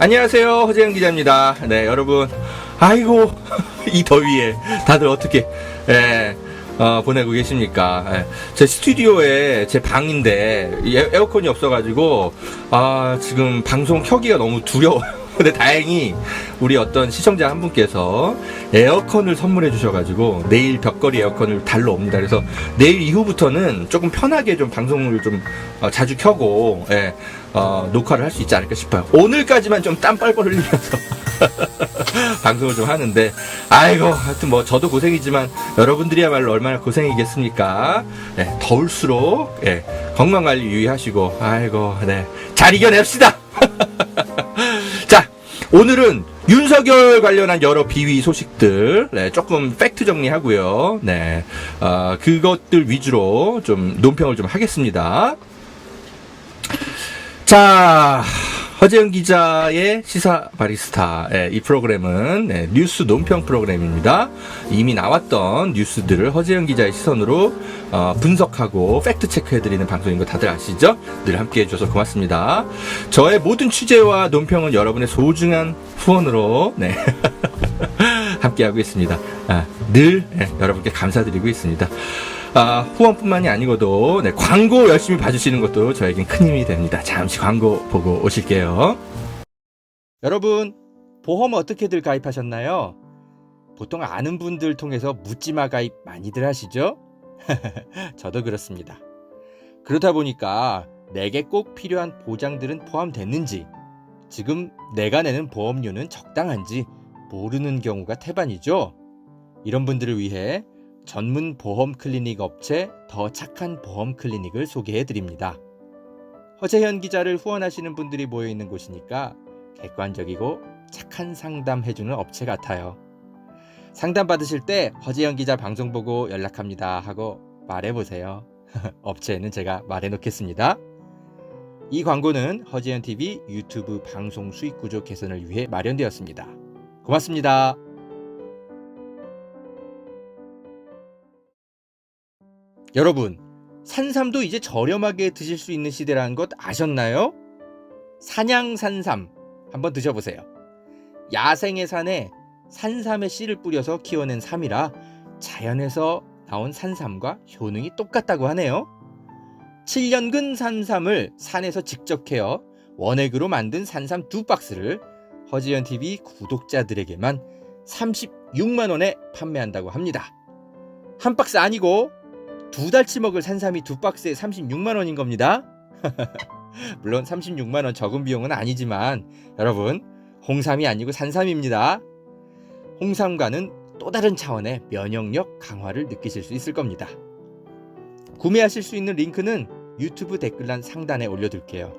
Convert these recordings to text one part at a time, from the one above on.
안녕하세요, 허재영 기자입니다. 네, 여러분, 아이고 이 더위에 다들 어떻게 보내고 계십니까? 제 스튜디오에 제 방인데 에어컨이 없어가지고 지금 방송 켜기가 너무 두려워요. 근데 다행히 우리 어떤 시청자 한 분께서 에어컨을 선물해 주셔가지고 내일 벽걸이 에어컨을 달러 옵니다. 그래서 내일 이후부터는 조금 편하게 좀 방송을 좀 자주 켜고 녹화를 할 수 있지 않을까 싶어요. 오늘까지만 좀 땀 뻘뻘 흘리면서 방송을 좀 하는데, 아이고, 하여튼 뭐 저도 고생이지만 여러분들이야말로 얼마나 고생이겠습니까? 더울수록 건강관리 유의하시고, 아이고, 잘 이겨냅시다. 자, 오늘은 윤석열 관련한 여러 비위 소식들 조금 팩트 정리하고요. 그것들 위주로 좀 논평을 좀 하겠습니다. 자, 허재영 기자의 시사 바리스타. 이 프로그램은 뉴스 논평 프로그램입니다. 이미 나왔던 뉴스들을 허재영 기자의 시선으로 분석하고 팩트 체크해드리는 방송인 거 다들 아시죠? 늘 함께 해주셔서 고맙습니다. 저의 모든 취재와 논평은 여러분의 소중한 후원으로 함께하고 있습니다. 늘 여러분께 감사드리고 있습니다. 후원뿐만이 아니고도 광고 열심히 봐주시는 것도 저에겐 큰 힘이 됩니다. 잠시 광고 보고 오실게요. 여러분, 보험 어떻게들 가입하셨나요? 보통 아는 분들 통해서 묻지마 가입 많이들 하시죠? 저도 그렇습니다. 그러다 보니까 내게 꼭 필요한 보장들은 포함됐는지, 지금 내가 내는 보험료는 적당한지 모르는 경우가 태반이죠. 이런 분들을 위해 전문 보험 클리닉 업체 더 착한 보험 클리닉을 소개해드립니다. 허재현 기자를 후원하시는 분들이 모여있는 곳이니까 객관적이고 착한 상담해주는 업체 같아요. 상담 받으실 때 허재현 기자 방송 보고 연락합니다 하고 말해보세요. 업체에는 제가 말해놓겠습니다. 이 광고는 허재현TV 유튜브 방송 수익 구조 개선을 위해 마련되었습니다. 고맙습니다. 여러분, 산삼도 이제 저렴하게 드실 수 있는 시대라는 것 아셨나요? 산양산삼 한번 드셔보세요. 야생의 산에 산삼의 씨를 뿌려서 키워낸 삼이라 자연에서 나온 산삼과 효능이 똑같다고 하네요. 7년근 산삼을 산에서 직접 캐어 원액으로 만든 산삼 2박스를 허지연TV 구독자들에게만 36만원에 판매한다고 합니다. 한 박스 아니고 2달치 먹을 산삼이 2박스에 36만원인 겁니다. 물론 36만원 적은 비용은 아니지만 여러분, 홍삼이 아니고 산삼입니다. 홍삼과는 또 다른 차원의 면역력 강화를 느끼실 수 있을 겁니다. 구매하실 수 있는 링크는 유튜브 댓글란 상단에 올려둘게요.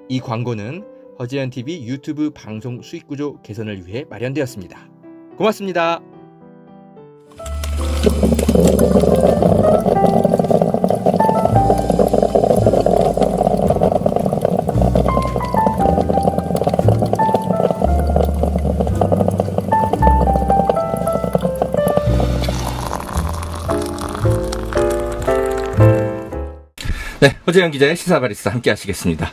이 광고는 허재현TV 유튜브 방송 수익구조 개선을 위해 마련되었습니다. 고맙습니다. 허재영 기자의 시사바리스타 함께 하시겠습니다.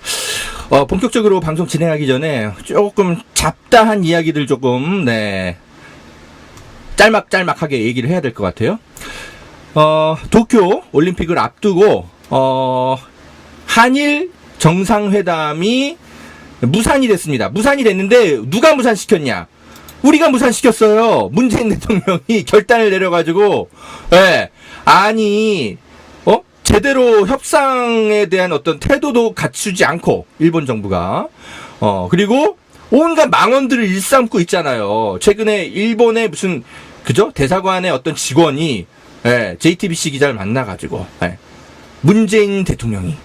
본격적으로 방송 진행하기 전에 조금 잡다한 이야기들 조금 짤막짤막하게 얘기를 해야 될 것 같아요. 도쿄 올림픽을 앞두고 한일 정상회담이 무산이 됐습니다. 무산이 됐는데 누가 무산시켰냐? 우리가 무산시켰어요. 문재인 대통령이 결단을 내려가지고 제대로 협상에 대한 어떤 태도도 갖추지 않고 일본 정부가 그리고 온갖 망언들을 일삼고 있잖아요. 최근에 일본의 무슨 대사관의 어떤 직원이 JTBC 기자를 만나가지고 문재인 대통령이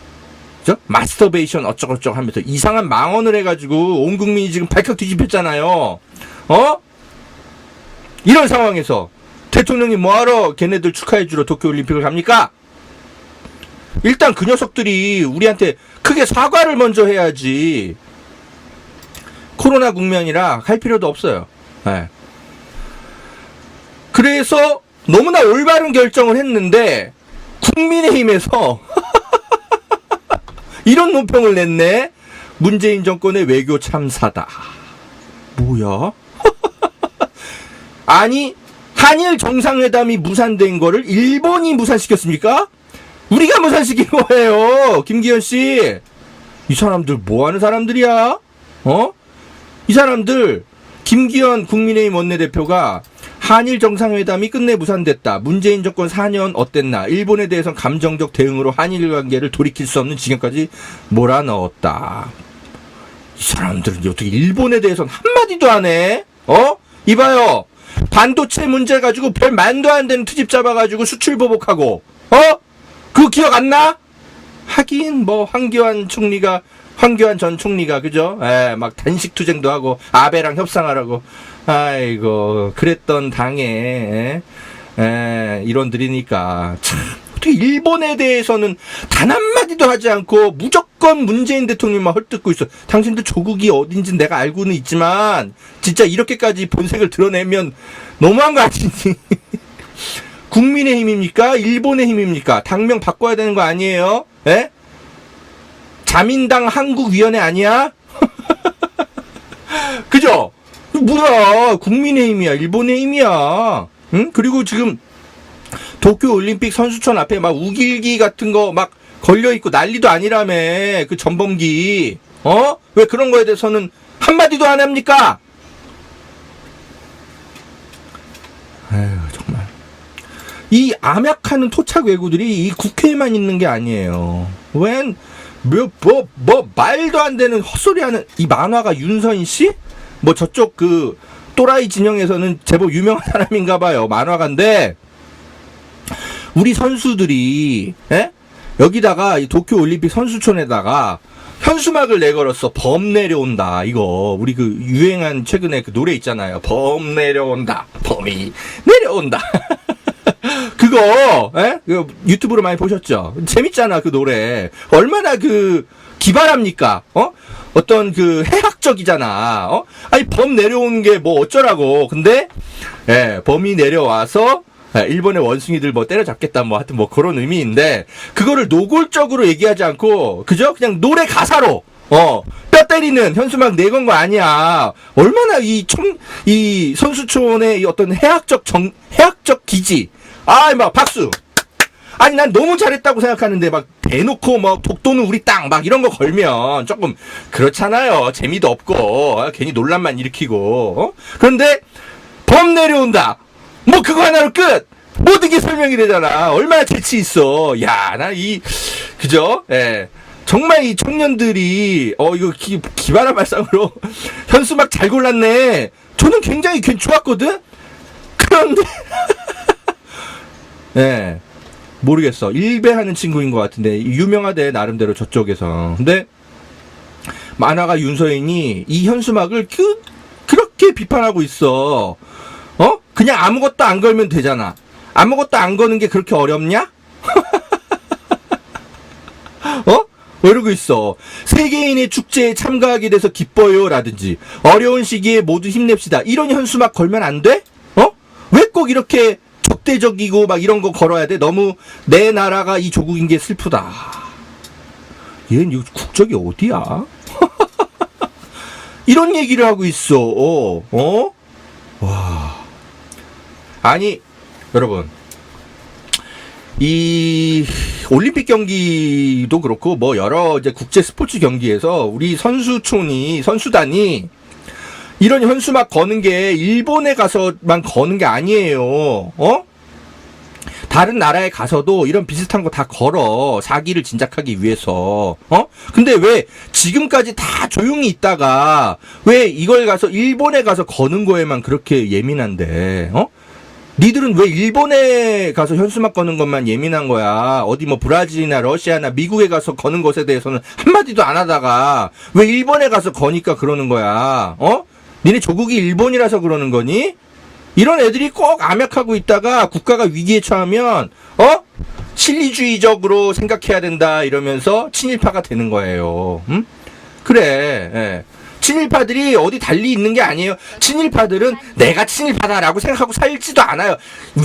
마스터베이션 어쩌고저쩌고 하면서 이상한 망언을 해가지고 온 국민이 지금 발칵 뒤집혔잖아요. 이런 상황에서 대통령이 뭐하러 걔네들 축하해주러 도쿄올림픽을 갑니까? 일단 그 녀석들이 우리한테 크게 사과를 먼저 해야지. 코로나 국면이라 갈 필요도 없어요. 그래서 너무나 올바른 결정을 했는데 국민의힘에서 이런 논평을 냈네. 문재인 정권의 외교 참사다. 뭐야? 아니, 한일 정상회담이 무산된 거를 일본이 무산시켰습니까? 우리가 무산시킨 거예요. 김기현 씨. 이 사람들 뭐 하는 사람들이야? 이 사람들, 김기현 국민의힘 원내대표가 한일 정상회담이 끝내 무산됐다. 문재인 정권 4년 어땠나. 일본에 대해선 감정적 대응으로 한일 관계를 돌이킬 수 없는 지경까지 몰아넣었다. 이 사람들은 어떻게 일본에 대해선 한마디도 안 해? 이봐요. 반도체 문제 가지고 별 말도 안 되는 트집 잡아가지고 수출 보복하고, 그거 기억 안 나? 하긴, 뭐, 황교안 전 총리가, 그죠? 막 단식 투쟁도 하고, 아베랑 협상하라고. 아이고, 그랬던 당에, 일원들이니까. 참, 어떻게 일본에 대해서는 단 한마디도 하지 않고, 무조건 문재인 대통령만 헐뜯고 있어. 당신들 조국이 어딘지 내가 알고는 있지만, 진짜 이렇게까지 본색을 드러내면 너무한 거 아니니? 국민의힘입니까? 일본의 힘입니까? 당명 바꿔야 되는 거 아니에요? 예? 자민당 한국위원회 아니야? 그죠? 뭐야? 국민의힘이야, 일본의 힘이야. 응? 그리고 지금 도쿄올림픽 선수촌 앞에 막 우길기 같은 거 막 걸려있고 난리도 아니라며. 그 전범기. 왜 그런 거에 대해서는 한마디도 안 합니까? 아유, 정말. 이 암약하는 토착 외구들이 이 국회에만 있는 게 아니에요. 웬, 말도 안 되는 헛소리 하는 이 만화가 윤서인 씨? 뭐 저쪽 그 또라이 진영에서는 제법 유명한 사람인가 봐요. 만화가인데, 우리 선수들이, 여기다가 이 도쿄올림픽 선수촌에다가 현수막을 내걸었어. 범 내려온다. 이거 우리 그 유행한 최근에 그 노래 있잖아요. 범 내려온다. 범이 내려온다. 그거 유튜브로 많이 보셨죠? 재밌잖아, 그 노래. 얼마나 그 기발합니까? 어떤 그 해학적이잖아. 아니, 범 내려오는 게 뭐 어쩌라고. 근데 범이 내려와서 일본의 원숭이들 뭐 때려잡겠다, 뭐 하여튼 뭐 그런 의미인데, 그거를 노골적으로 얘기하지 않고 그죠? 그냥 노래 가사로 뼈 때리는 현수막 내건 거 아니야. 얼마나 이 선수촌의 이 어떤 해학적 기지. 막 박수. 아니, 난 너무 잘했다고 생각하는데 막 대놓고 막 독도는 우리 땅 막 이런 거 걸면 조금 그렇잖아요. 재미도 없고 괜히 논란만 일으키고. 그런데 범 내려온다. 뭐 그거 하나로 끝. 모든 게 설명이 되잖아. 얼마나 재치 있어. 야, 나 그죠? 정말 이 청년들이 이거 기발한 발상으로 현수막 잘 골랐네. 저는 굉장히 좋았거든. 그런데 모르겠어. 일배하는 친구인 것 같은데 유명하대, 나름대로 저쪽에서. 근데 만화가 윤서인이 이 현수막을 그렇게 비판하고 있어. 그냥 아무것도 안 걸면 되잖아. 아무것도 안 거는 게 그렇게 어렵냐? 왜 이러고 있어. 세계인의 축제에 참가하게 돼서 기뻐요 라든지, 어려운 시기에 모두 힘냅시다, 이런 현수막 걸면 안 돼? 왜 꼭 이렇게 적대적이고 막 이런 거 걸어야 돼? 너무 내 나라가 이 조국인 게 슬프다. 얘는 이거 국적이 어디야? 이런 얘기를 하고 있어. 와. 아니, 여러분, 이 올림픽 경기도 그렇고 뭐 여러 이제 국제 스포츠 경기에서 우리 선수단이 이런 현수막 거는 게 일본에 가서만 거는 게 아니에요. 다른 나라에 가서도 이런 비슷한 거 다 걸어. 사기를 진작하기 위해서. 근데 왜 지금까지 다 조용히 있다가 왜 이걸 가서 일본에 가서 거는 거에만 그렇게 예민한데? 니들은 왜 일본에 가서 현수막 거는 것만 예민한 거야? 어디 뭐 브라질이나 러시아나 미국에 가서 거는 것에 대해서는 한마디도 안 하다가 왜 일본에 가서 거니까 그러는 거야? 니네 조국이 일본이라서 그러는 거니? 이런 애들이 꼭 암약하고 있다가 국가가 위기에 처하면 실리주의적으로 생각해야 된다 이러면서 친일파가 되는 거예요. 응? 그래. 친일파들이 어디 달리 있는 게 아니에요. 친일파들은 내가 친일파다라고 생각하고 살지도 않아요.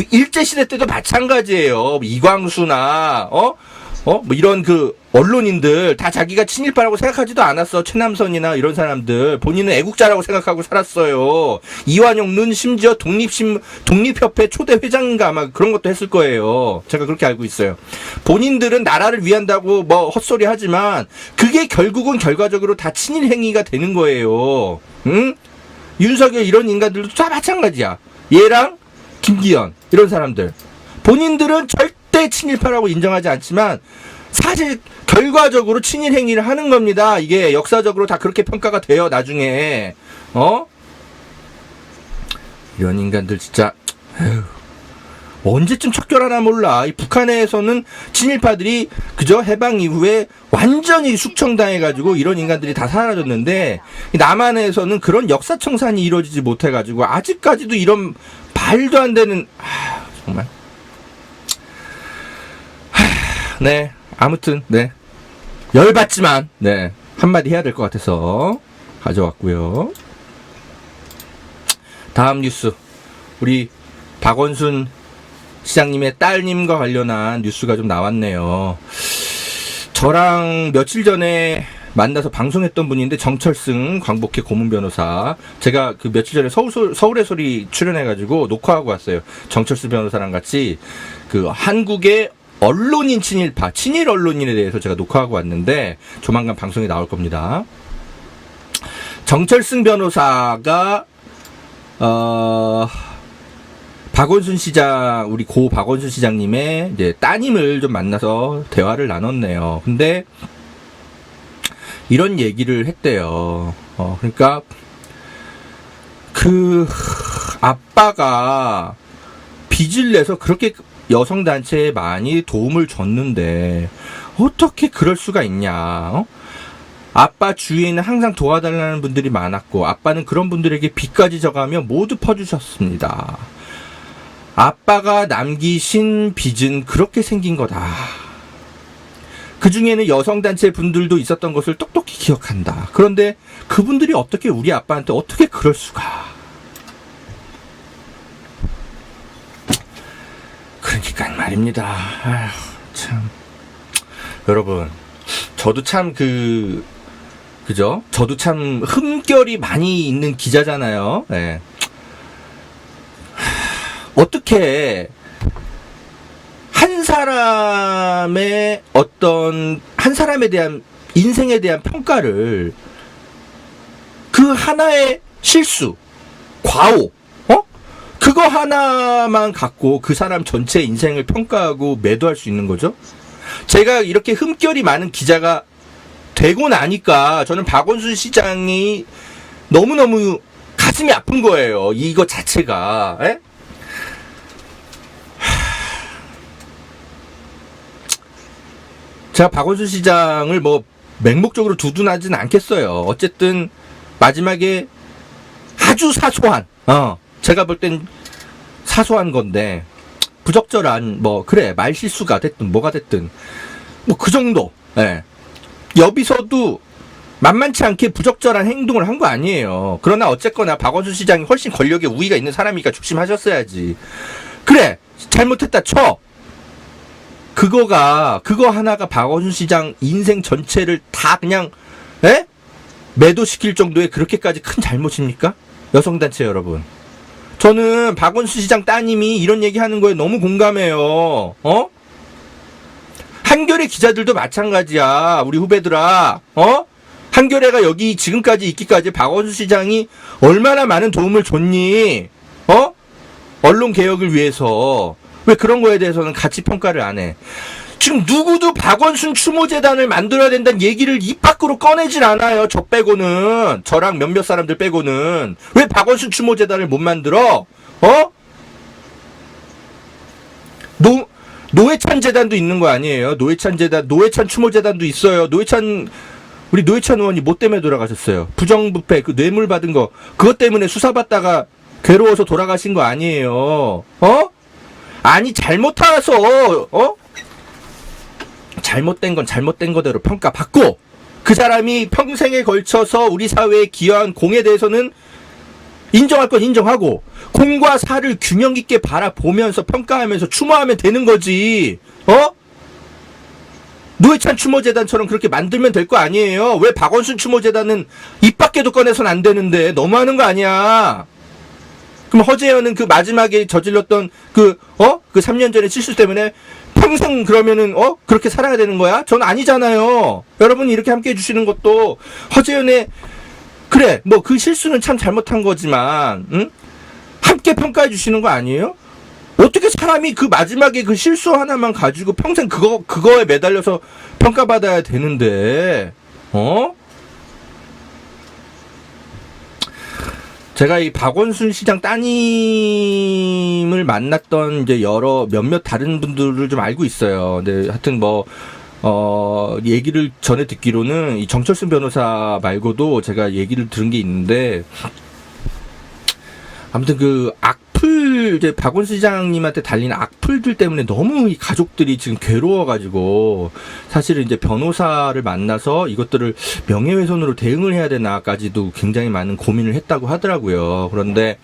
일제시대 때도 마찬가지예요. 이광수나 뭐 이런 그 언론인들 다 자기가 친일파라고 생각하지도 않았어. 최남선이나 이런 사람들 본인은 애국자라고 생각하고 살았어요. 이완용은 심지어 독립협회 초대 회장인가 아마 그런 것도 했을 거예요. 제가 그렇게 알고 있어요. 본인들은 나라를 위한다고 뭐 헛소리 하지만 그게 결국은 결과적으로 다 친일 행위가 되는 거예요. 응? 윤석열 이런 인간들도 다 마찬가지야. 얘랑 김기현 이런 사람들 본인들은 절대 친일파라고 인정하지 않지만 사실 결과적으로 친일 행위를 하는 겁니다. 이게 역사적으로 다 그렇게 평가가 돼요. 나중에 이런 인간들 진짜 에휴, 언제쯤 척결하나 몰라. 이 북한에서는 친일파들이 그저 해방 이후에 완전히 숙청당해가지고 이런 인간들이 다 사라졌는데 남한에서는 그런 역사청산이 이루어지지 못해가지고 아직까지도 이런 말도 안 되는 정말 네 아무튼 네 열받지만 네 한마디 해야 될 것 같아서 가져왔고요. 다음 뉴스 우리 박원순 시장님의 따님과 관련한 뉴스가 좀 나왔네요. 저랑 며칠 전에 만나서 방송했던 분인데 정철승 광복회 고문 변호사 제가 그 며칠 전에 서울의 소리 출연해가지고 녹화하고 왔어요. 정철승 변호사랑 같이 그 한국의 언론인 친일파 친일 언론인에 대해서 제가 녹화하고 왔는데 조만간 방송에 나올 겁니다. 정철승 변호사가 박원순 시장 우리 고 박원순 시장님의 이제 따님을 좀 만나서 대화를 나눴네요. 근데 이런 얘기를 했대요. 그러니까 그 아빠가 빚을 내서 그렇게 여성단체에 많이 도움을 줬는데 어떻게 그럴 수가 있냐. 아빠 주위에는 항상 도와달라는 분들이 많았고 아빠는 그런 분들에게 빚까지 져가며 모두 퍼주셨습니다. 아빠가 남기신 빚은 그렇게 생긴 거다. 그 중에는 여성단체 분들도 있었던 것을 똑똑히 기억한다. 그런데 그분들이 어떻게 우리 아빠한테 어떻게 그럴 수가. 그러니까 말입니다. 아휴, 참. 여러분, 저도 참 그죠? 저도 참 흠결이 많이 있는 기자잖아요. 네. 어떻게 한 사람의 한 사람에 대한 인생에 대한 평가를 그 하나의 실수, 과오, 그거 하나만 갖고 그 사람 전체 인생을 평가하고 매도할 수 있는 거죠? 제가 이렇게 흠결이 많은 기자가 되고 나니까 저는 박원순 시장이 너무너무 가슴이 아픈 거예요. 이거 자체가. 에? 제가 박원순 시장을 뭐 맹목적으로 두둔하진 않겠어요. 어쨌든 마지막에 아주 사소한 제가 볼 땐 사소한 건데 부적절한 뭐 그래 말실수가 됐든 뭐가 됐든 뭐 그 정도. 예. 여기서도 만만치 않게 부적절한 행동을 한 거 아니에요. 그러나 어쨌거나 박원순 시장이 훨씬 권력에 우위가 있는 사람이니까 조심하셨어야지. 그래 잘못했다 쳐. 그거 하나가 박원순 시장 인생 전체를 다 그냥 매도시킬 정도의 그렇게까지 큰 잘못입니까? 여성단체 여러분. 저는 박원순 시장 따님이 이런 얘기하는 거에 너무 공감해요. 한겨레 기자들도 마찬가지야. 우리 후배들아. 한겨레가 여기 지금까지 있기까지 박원순 시장이 얼마나 많은 도움을 줬니? 언론 개혁을 위해서. 왜 그런 거에 대해서는 같이 평가를 안 해? 지금 누구도 박원순 추모재단을 만들어야 된다는 얘기를 입 밖으로 꺼내질 않아요. 저 빼고는. 저랑 몇몇 사람들 빼고는. 왜 박원순 추모재단을 못 만들어? 노회찬 재단도 있는 거 아니에요? 노회찬 추모재단도 있어요. 우리 노회찬 의원이 뭐 때문에 돌아가셨어요? 부정부패, 그 뇌물 받은 거, 그것 때문에 수사받다가 괴로워서 돌아가신 거 아니에요? 아니, 잘못해서, 잘못된 건 잘못된 거대로 평가받고, 그 사람이 평생에 걸쳐서 우리 사회에 기여한 공에 대해서는 인정할 건 인정하고, 공과 사를 균형 있게 바라보면서 평가하면서 추모하면 되는 거지, 노회찬 추모재단처럼 그렇게 만들면 될 거 아니에요? 왜 박원순 추모재단은 입 밖에도 꺼내선 안 되는데 너무하는 거 아니야? 그럼 허재현은 그 마지막에 저질렀던 그 3년 전에 실수 때문에 평생 그러면은 그렇게 살아야 되는 거야? 전 아니잖아요. 여러분이 이렇게 함께 해주시는 것도 허재현의 그래 뭐 그 실수는 참 잘못한 거지만 함께 평가해 주시는 거 아니에요? 어떻게 사람이 그 마지막에 그 실수 하나만 가지고 평생 그거에 매달려서 평가받아야 되는데 제가 이 박원순 시장 따님을 만났던 이제 몇몇 다른 분들을 좀 알고 있어요. 근데 하여튼 얘기를 전에 듣기로는 이 정철순 변호사 말고도 제가 얘기를 들은 게 있는데, 아무튼 그 이제 박원순 시장님한테 달린 악플들 때문에 너무 이 가족들이 지금 괴로워가지고 사실은 이제 변호사를 만나서 이것들을 명예훼손으로 대응을 해야 되나까지도 굉장히 많은 고민을 했다고 하더라고요. 그런데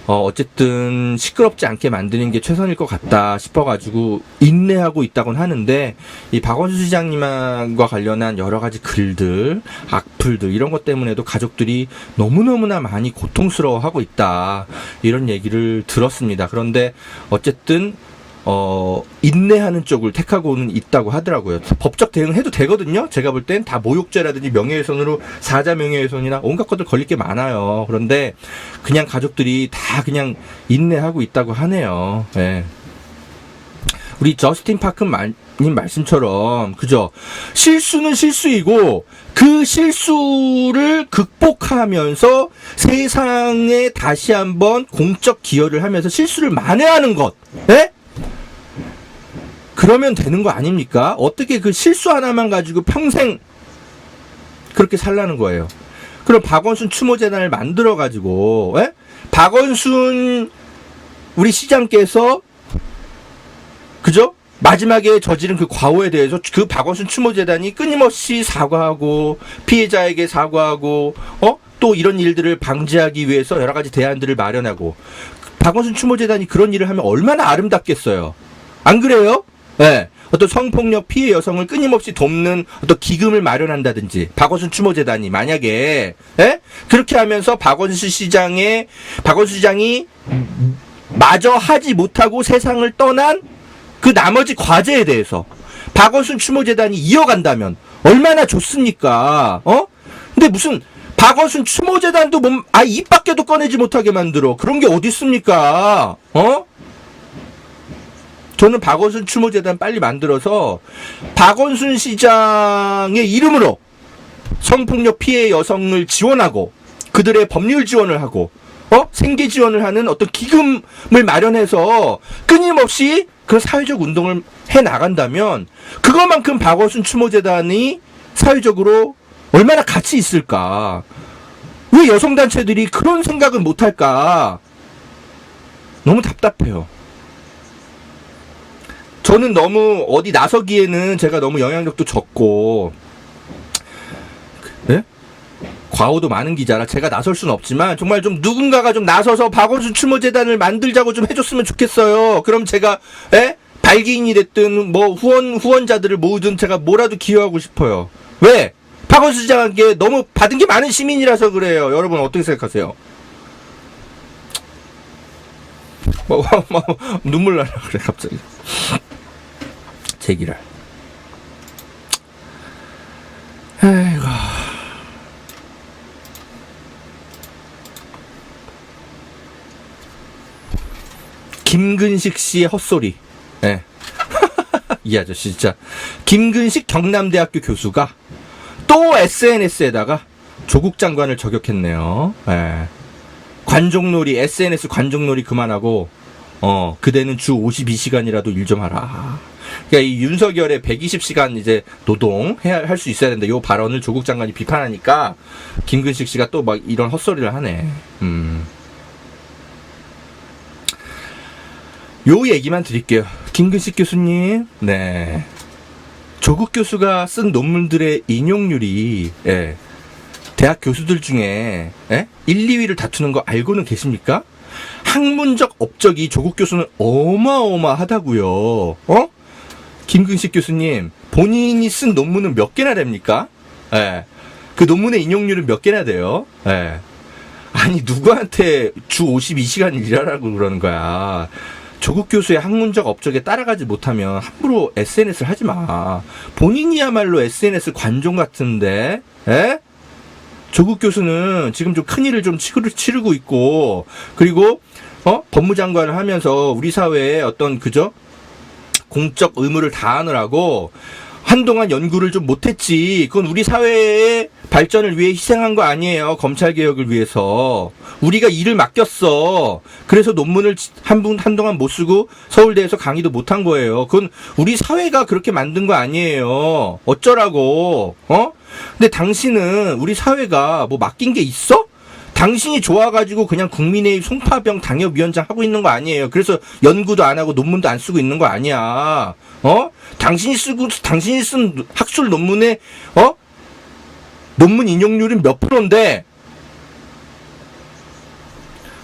어쨌든 시끄럽지 않게 만드는 게 최선일 것 같다 싶어가지고 인내하고 있다곤 하는데, 이 박원순 시장님과 관련한 여러 가지 글들, 악플들 이런 것 때문에도 가족들이 너무너무나 많이 고통스러워하고 있다, 이런 얘기를 들었습니다. 그런데 어쨌든 인내하는 쪽을 택하고는 있다고 하더라고요. 법적 대응해도 되거든요. 제가 볼 땐 다 모욕죄라든지 명예훼손으로 사자 명예훼손이나 온갖 것들 걸릴 게 많아요. 그런데 그냥 가족들이 다 그냥 인내하고 있다고 하네요. 네. 우리 저스틴 파크님 말씀처럼 그죠? 실수는 실수이고 그 실수를 극복하면서 세상에 다시 한번 공적 기여를 하면서 실수를 만회하는 것, 예? 그러면 되는 거 아닙니까? 어떻게 그 실수 하나만 가지고 평생 그렇게 살라는 거예요? 그럼 박원순 추모재단을 만들어가지고, 예? 박원순 우리 시장께서 그죠? 마지막에 저지른 그 과오에 대해서 그 박원순 추모재단이 끊임없이 사과하고 피해자에게 사과하고 또 이런 일들을 방지하기 위해서 여러 가지 대안들을 마련하고, 박원순 추모재단이 그런 일을 하면 얼마나 아름답겠어요. 안 그래요? 네. 어떤 성폭력 피해 여성을 끊임없이 돕는 어떤 기금을 마련한다든지, 박원순 추모재단이 만약에 그렇게 하면서 박원순 시장이 마저 하지 못하고 세상을 떠난 그 나머지 과제에 대해서 박원순 추모재단이 이어간다면 얼마나 좋습니까? 근데 무슨 박원순 추모재단도 입 밖에도 꺼내지 못하게 만들어. 그런 게 어디 있습니까? 저는 박원순 추모재단 빨리 만들어서 박원순 시장의 이름으로 성폭력 피해 여성을 지원하고 그들의 법률 지원을 하고 생계 지원을 하는 어떤 기금을 마련해서 끊임없이 그 사회적 운동을 해 나간다면 그것만큼 박원순 추모재단이 사회적으로 얼마나 가치 있을까? 왜 여성단체들이 그런 생각을 못할까? 너무 답답해요. 저는 너무 어디 나서기에는 제가 너무 영향력도 적고, 네? 과오도 많은 기자라 제가 나설 수는 없지만 정말 좀 누군가가 좀 나서서 박원순 추모재단을 만들자고 좀 해줬으면 좋겠어요. 그럼 제가 발기인이 됐든 뭐 후원자들을 모으든 제가 뭐라도 기여하고 싶어요. 왜? 박원순 시장에게 너무 받은 게 많은 시민이라서 그래요. 여러분 어떻게 생각하세요? 눈물 나라 그래 갑자기. 제기랄. 아이고. 김근식 씨의 헛소리. 네. 이 아저씨 진짜. 김근식 경남대학교 교수가 또 SNS에다가 조국 장관을 저격했네요. 네. 관종놀이, SNS 관종놀이 그만하고 그대는 주 52시간이라도 일 좀 하라. 그러니까 이 윤석열의 120시간 이제 노동 할 수 있어야 된다. 요 발언을 조국 장관이 비판하니까 김근식 씨가 또 막 이런 헛소리를 하네. 요 얘기만 드릴게요. 김근식 교수님, 네. 조국 교수가 쓴 논문들의 인용률이, 대학 교수들 중에, 1, 2위를 다투는 거 알고는 계십니까? 학문적 업적이 조국 교수는 어마어마하다고요. 김근식 교수님, 본인이 쓴 논문은 몇 개나 됩니까? 예. 그 논문의 인용률은 몇 개나 돼요? 예. 아니, 누구한테 주 52시간 일하라고 그러는 거야. 조국 교수의 학문적 업적에 따라가지 못하면 함부로 SNS를 하지 마. 본인이야말로 SNS 관종 같은데, 예? 조국 교수는 지금 좀 큰일을 좀 치르고 있고, 그리고, 법무장관을 하면서 우리 사회에 어떤, 그죠? 공적 의무를 다하느라고 한동안 연구를 좀 못했지. 그건 우리 사회의 발전을 위해 희생한 거 아니에요. 검찰개혁을 위해서. 우리가 일을 맡겼어. 그래서 논문을 한동안 못 쓰고 서울대에서 강의도 못한 거예요. 그건 우리 사회가 그렇게 만든 거 아니에요. 어쩌라고. 근데 당신은 우리 사회가 뭐 맡긴 게 있어? 당신이 좋아가지고 그냥 국민의힘 송파병 당협위원장 하고 있는 거 아니에요. 그래서 연구도 안 하고 논문도 안 쓰고 있는 거 아니야. 당신이 쓴 학술 논문의, 논문 인용률은 몇 프로인데,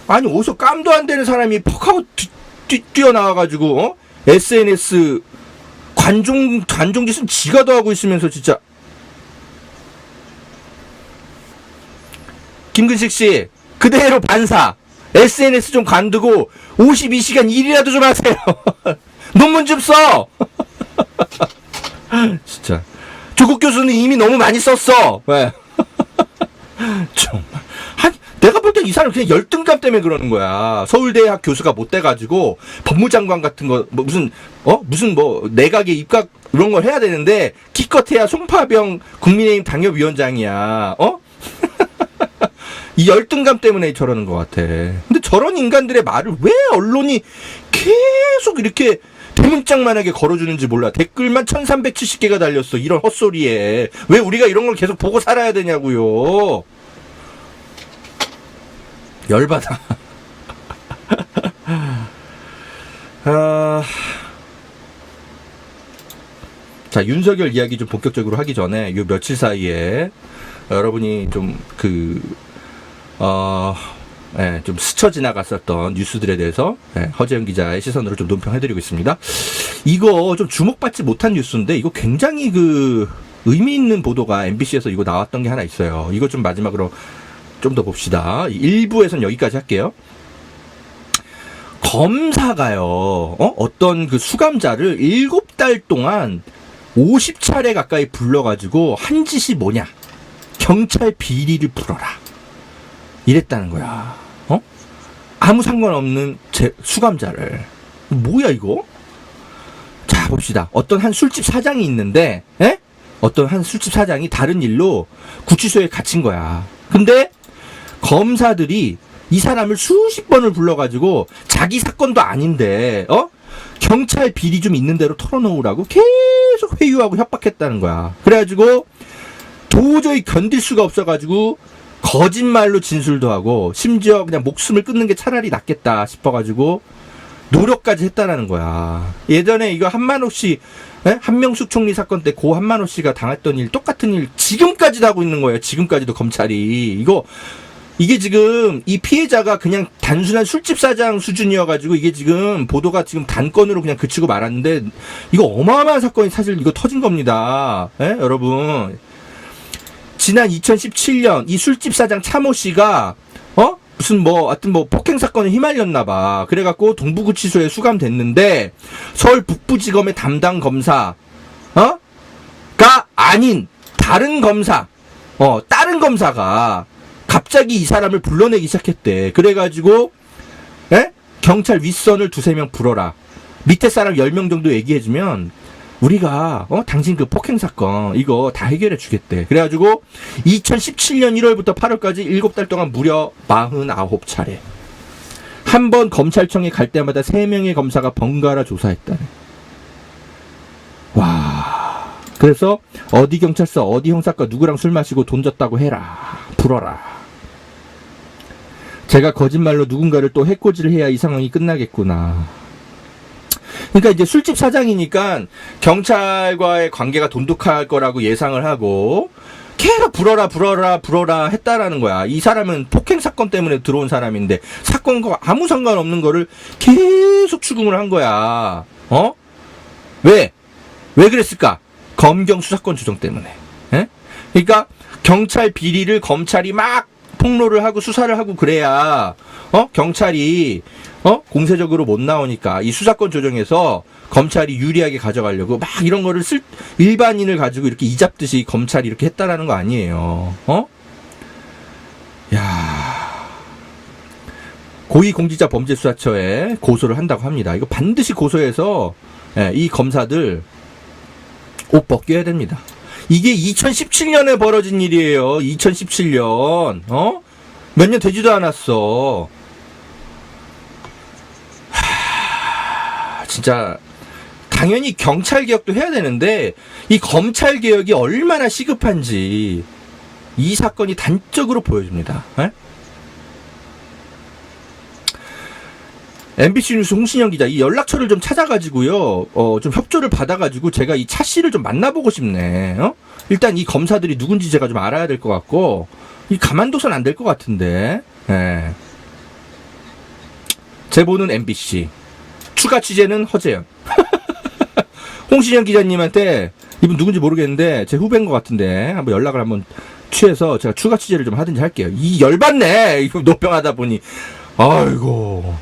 아니, 어디서 깜도 안 되는 사람이 퍽 하고 뛰어나와가지고, SNS 관종 짓은 지가 더 하고 있으면서 진짜. 김근식 씨, 그대로 반사. SNS 좀 관두고 52시간 일이라도 좀 하세요. 논문 좀 써. 진짜. 조국 교수는 이미 너무 많이 썼어. 왜? 정말. 내가 볼 때 이 사람 그냥 열등감 때문에 그러는 거야. 서울대학 교수가 못 돼가지고 법무장관 같은 거 무슨 내각의 입각 이런 걸 해야 되는데 기껏해야 송파병 국민의힘 당협위원장이야. 이 열등감 때문에 저러는 것 같아. 근데 저런 인간들의 말을 왜 언론이 계속 이렇게 대문짝만하게 걸어주는지 몰라. 댓글만 1370개가 달렸어. 이런 헛소리에. 왜 우리가 이런 걸 계속 보고 살아야 되냐고요. 열받아. 자, 윤석열 이야기 좀 본격적으로 하기 전에 요 며칠 사이에 여러분이 좀 좀 스쳐 지나갔었던 뉴스들에 대해서 허재영 기자의 시선으로 좀 논평해드리고 있습니다. 이거 좀 주목받지 못한 뉴스인데 이거 굉장히 의미 있는 보도가 MBC에서 이거 나왔던 게 하나 있어요. 이거 좀 마지막으로 좀 더 봅시다. 1부에서는 여기까지 할게요. 검사가요, 어떤 수감자를 7달 동안 50차례 가까이 불러가지고 한 짓이 뭐냐? 경찰 비리를 풀어라. 이랬다는 거야. 아무 상관없는 수감자를. 뭐야 이거? 자, 봅시다. 어떤 한 술집 사장이 있는데, 어떤 한 술집 사장이 다른 일로 구치소에 갇힌 거야. 근데 검사들이 이 사람을 수십 번을 불러가지고 자기 사건도 아닌데, 경찰 비리 좀 있는 대로 털어놓으라고 계속 회유하고 협박했다는 거야. 그래가지고 도저히 견딜 수가 없어가지고 거짓말로 진술도 하고 심지어 그냥 목숨을 끊는 게 차라리 낫겠다 싶어가지고 노력까지 했다라는 거야. 예전에 이거 한만호 씨, 한명숙 총리 사건 때 고 한만호 씨가 당했던 일, 똑같은 일 지금까지도 하고 있는 거예요. 지금까지도 검찰이. 이게 지금 이 피해자가 그냥 단순한 술집 사장 수준이어가지고 이게 지금 보도가 지금 단건으로 그냥 그치고 말았는데 이거 어마어마한 사건이 사실 이거 터진 겁니다. 여러분. 지난 2017년 이 술집 사장 차모 씨가 하여튼 폭행 사건에 휘말렸나 봐. 그래갖고 동부구치소에 수감됐는데 서울 북부지검의 담당 검사가 아닌 다른 검사가 갑자기 이 사람을 불러내기 시작했대. 그래가지고 경찰 윗선을 2-3명 불어라. 밑에 사람 10명 정도 얘기해주면 우리가 당신 그 폭행 사건 이거 다 해결해 주겠대. 그래가지고 2017년 1월부터 8월까지 7달 동안 무려 49차례 한 번 검찰청에 갈 때마다 3명의 검사가 번갈아 조사했다네. 와. 그래서 어디 경찰서 어디 형사과 누구랑 술 마시고 돈 줬다고 해라. 불어라. 제가 거짓말로 누군가를 또 해코지를 해야 이 상황이 끝나겠구나. 그러니까 이제 술집 사장이니까 경찰과의 관계가 돈독할 거라고 예상을 하고 계속 불어라 했다라는 거야. 이 사람은 폭행 사건 때문에 들어온 사람인데 사건과 아무 상관없는 거를 계속 추궁을 한 거야. 왜 그랬을까? 검경 수사권 조정 때문에. 예? 그러니까 경찰 비리를 검찰이 막 폭로를 하고 수사를 하고 그래야 경찰이 공세적으로 못 나오니까 이 수사권 조정에서 검찰이 유리하게 가져가려고 막 이런 거를 일반인을 가지고 이렇게 이잡듯이 검찰이 이렇게 했다라는 거 아니에요. 야, 고위공직자범죄수사처에 고소를 한다고 합니다. 이거 반드시 고소해서 이 검사들 옷 벗겨야 됩니다. 이게 2017년에 벌어진 일이에요. 2017년. 몇 년 되지도 않았어. 진짜 당연히 경찰 개혁도 해야 되는데 이 검찰 개혁이 얼마나 시급한지 이 사건이 단적으로 보여줍니다. MBC 뉴스 홍신영 기자, 이 연락처를 좀 찾아가지고요, 좀 협조를 받아가지고 제가 이 차 씨를 좀 만나보고 싶네. 일단 이 검사들이 누군지 제가 좀 알아야 될 것 같고, 이 가만둬선 안 될 것 같은데. 예. 제보는 MBC, 추가 취재는 허재현. 홍신영 기자님한테 이분 누군지 모르겠는데 제 후배인 것 같은데 한번 연락을 한번 취해서 제가 추가 취재를 좀 하든지 할게요. 이 열받네. 이거 노평하다 보니. 아이고.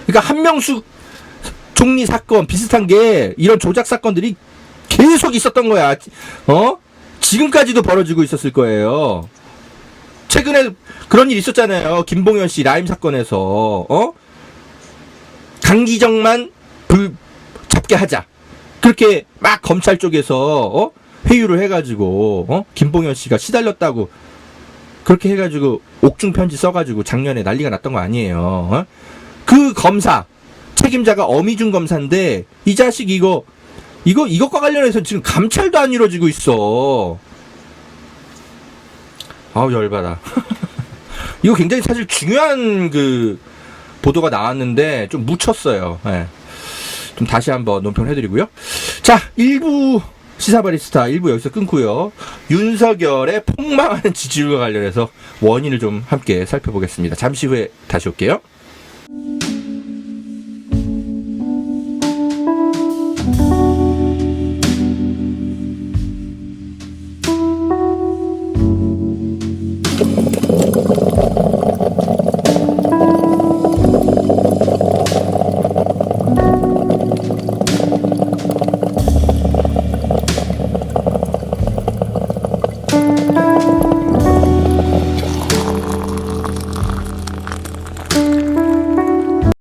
그러니까 한명숙 총리 사건 비슷한 게 이런 조작 사건들이 계속 있었던 거야. 지금까지도 벌어지고 있었을 거예요. 최근에 그런 일 있었잖아요. 김봉현 씨 라임 사건에서 강기정만 잡게 하자. 그렇게 막 검찰 쪽에서 회유를 해가지고 김봉현 씨가 시달렸다고 그렇게 해가지고 옥중 편지 써가지고 작년에 난리가 났던 거 아니에요. 그 검사 책임자가 어미준 검사인데 이 자식 이것과 관련해서 지금 감찰도 안 이루어지고 있어. 아우 열받아. 이거 굉장히 사실 중요한 그 보도가 나왔는데 좀 묻혔어요. 네. 좀 다시 한번 논평해드리고요. 자, 1부 시사바리스타 1부 여기서 끊고요. 윤석열의 폭망하는 지지율과 관련해서 원인을 좀 함께 살펴보겠습니다. 잠시 후에 다시 올게요.